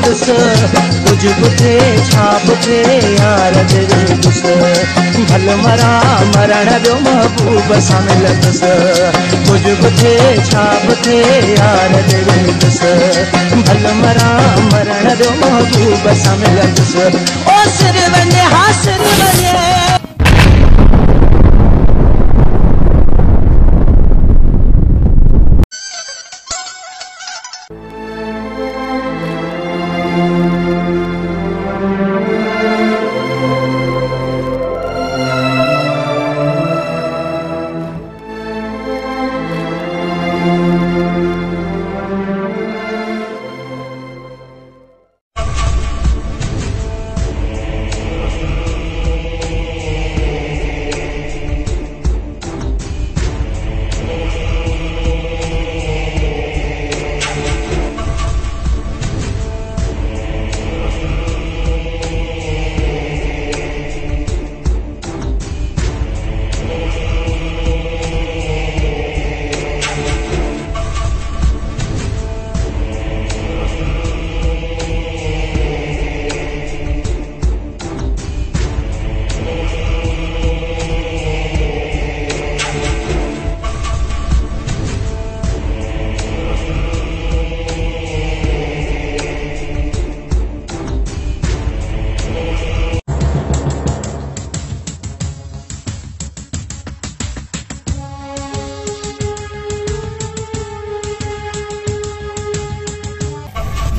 दुस कुछ बुथे छाप थे यार दिल दुस भल मरा मरण जो महबूब सा मिलदुस कुछ बुथे छाप थे यार दिल दुस भल मरा मरण जो महबूब सा मिलदुस ओ सिर वने हा सिर वने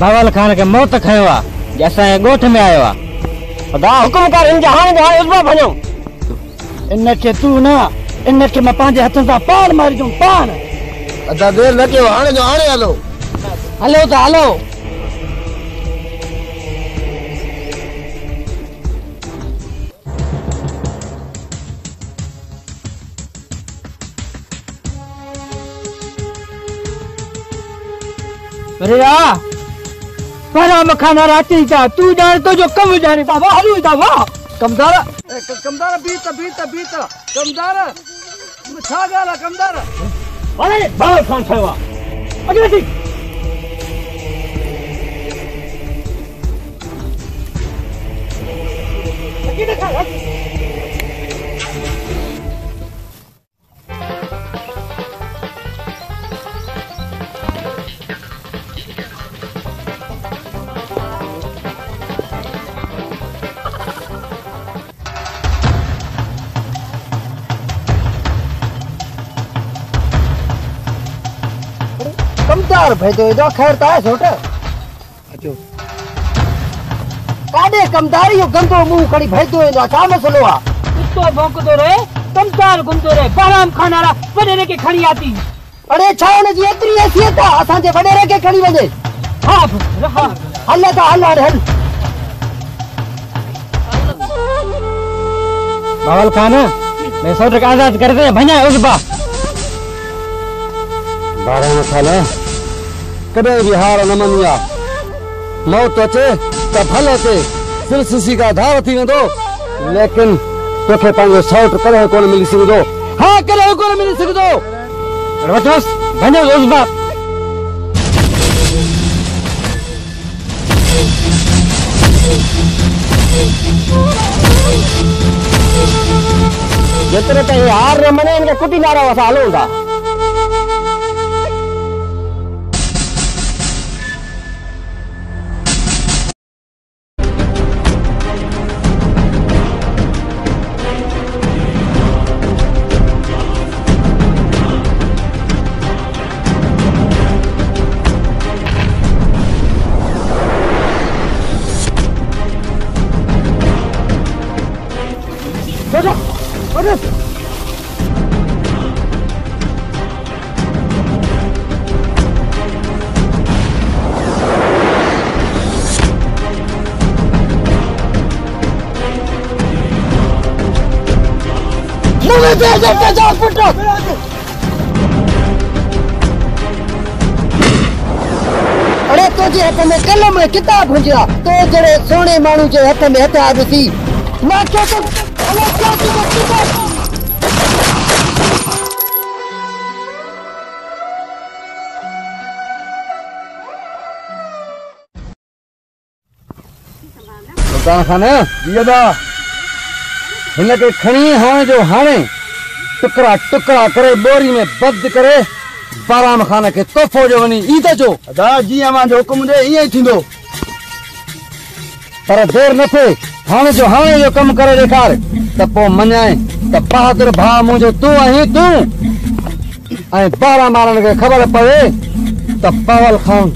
बावल खान के मौत खयो आ जैसा गोठ में आयो आ खुदा हुकुम कर इन जहान जहान उसबा भणो इन के तू ना इन के मैं पांजे हथन सा पान मार दूं पान अदा देर लगे हाने जो हाने हलो हलो तो हलो अरे यार परा मखाना राती था तू जान तो जो कम जाने बाबा हलू था वाह कमदारा बीत कमदारा छा गाला कमदारा अरे बाबा खान छवा अगे ठीक अगे देखा कमदार भेजो इधर खैर ता है छोटे अचो काडे कमदारी यो गंदो मुंह खड़ी भेजो इधर का मसलो आ कुत्तो भौंकदो रहे कमदार घुमदो रहे बराम खानारा वडेरे के खड़ी आती अरे छावने जी एतरी हैसियत आ असा जे वडेरे के खड़ी वने हां हां हल्ला ता हल्ला हल बावल खान मैं सौ टका आजाद कर दे भैया उसबा 12 साल कदे भी हार न मनिया मौत अचे त भल अचे सिलसिसी का धार थी वेंदो लेकिन तोखे पंहिंजो सौट करे कोन मिली सघंदो हां करे कोन मिली सघंदो वठोस भञो उसबा जेतरे ते हार न मने इनके कुटी नारा वसा हलूंदा अरे तुझे हथ में कलम है किताब हुजरा तो जड़े सोने मानू जे हथ में हथियार थी मैं क्या तो सुल्तान खान जी अदा हिनखे खणी हाणे जो हाणे टुकड़ा टुकड़ा करे बोरी में बंद करे बाराम खान के तोहफ़ो जो वनी ई त जो अदा जीअं मुंहिंजो हुकुम ॾे ईअं ई थींदो पर देर न थे हाणे जो हाणे जो कम करे ॾेखार त पोइ मञाए त बहादुर भाउ मुंहिंजो तूं आहीं तूं ऐं बाराम वारनि खे ख़बर पवे त पावल खान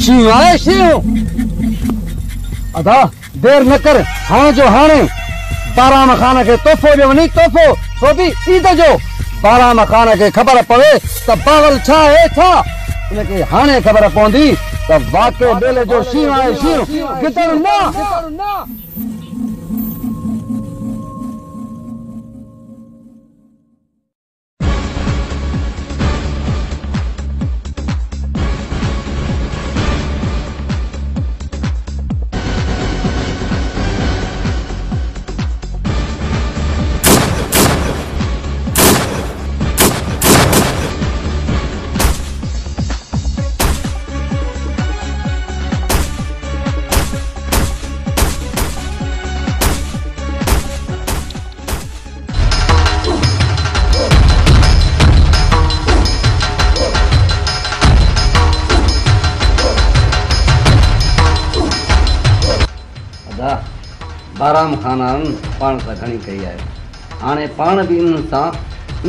शींहुं आहे शींहुं अदा देर न कर हाणे जो हाणे बाराम खान के तोहफ़ो जो वनी तोहफ़ो सो बि ईद जो बाराम खान के ख़बर पवे त पावल छा आहे छा इनखे हाणे ख़बर पवंदी त वाक़ई बेले जो शींहुं आहे शींहुं गिदड़ न बाराम खान पाण सां घणी कई आहे हाणे पाण बि इन्हनि सां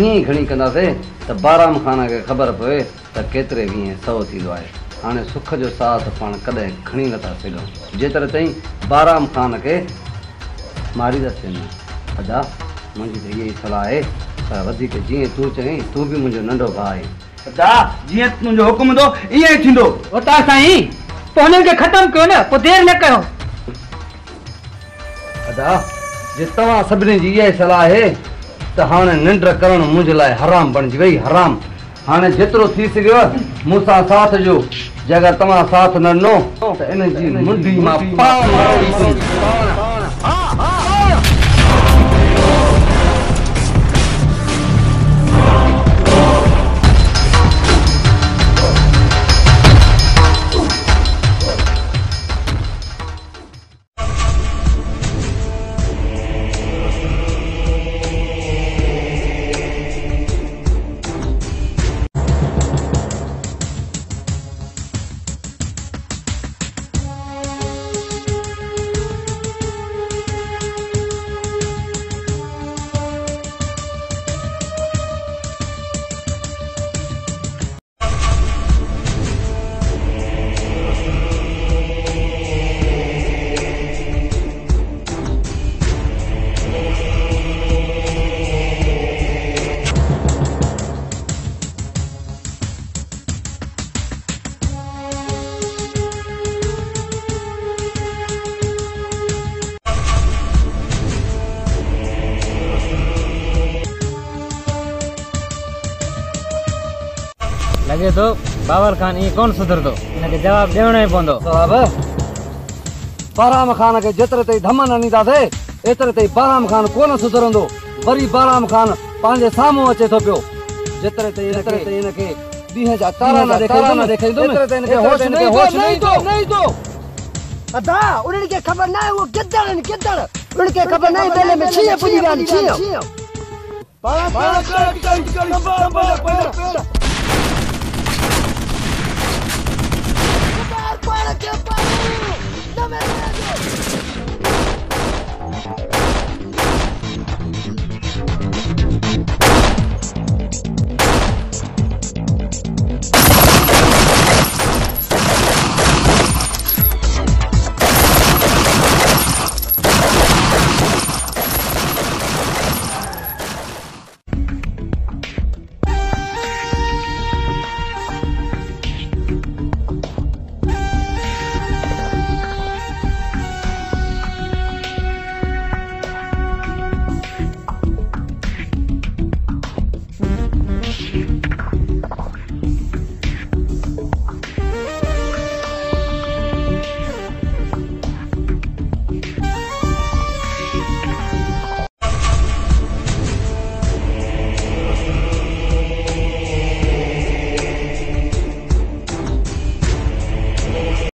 ईअं ई घणी कंदासीं त बाराम खान खे ख़बर पवे त केतिरे वीह 100 थींदो आहे हाणे सुख जो साथ पाण कॾहिं खणी नथा सघूं जेतिरे ताईं बाराम खान खे मारींदासीं न अदा मुंहिंजी त इहा ई सलाह आहे पर वधीक जीअं तूं चईं तूं बि मुंहिंजो नंढो भाउ आहीं अदा जीअं मुंहिंजो हुकुम हूंदो ईअं ई थींदो उतां साईं पोइ हुननि खे ख़तमु कयो न पोइ देरि न कयो अदा जे तव्हां सभिनी जी इहा ई सलाह आहे त हाणे निंड करणु मुंहिंजे लाइ हराम बणिजी वई हराम हाणे जेतिरो थी सघेव मूंसां साथ ॾियो जे अगरि तव्हां साथ न ॾिनो त इन जी मुंडी मां पाण मरोड़ींदुमि लगे तो बाबर खान ये कौन सुधरदो इनके जवाब ॾियणो ई पवंदो बाराम खान के जेतिरे ताईं धम न ॾींदासीं एतिरे ताईं बाराम खान कोन सुधरंदो वरी बाराम खान पंहिंजे साम्हूं अचे थो पियो जेतिरे ताईं इनखे ॾींहं जा तारा न ॾेखारींदो एतिरे ताईं इनखे होश न ईंदो अदा उन्हनि खे ख़बर न आहे उहो गिदड़ आहिनि गिदड़ उन्हनि खे ख़बर न आहे बेले में शींहं पुॼी विया आहिनि शींहं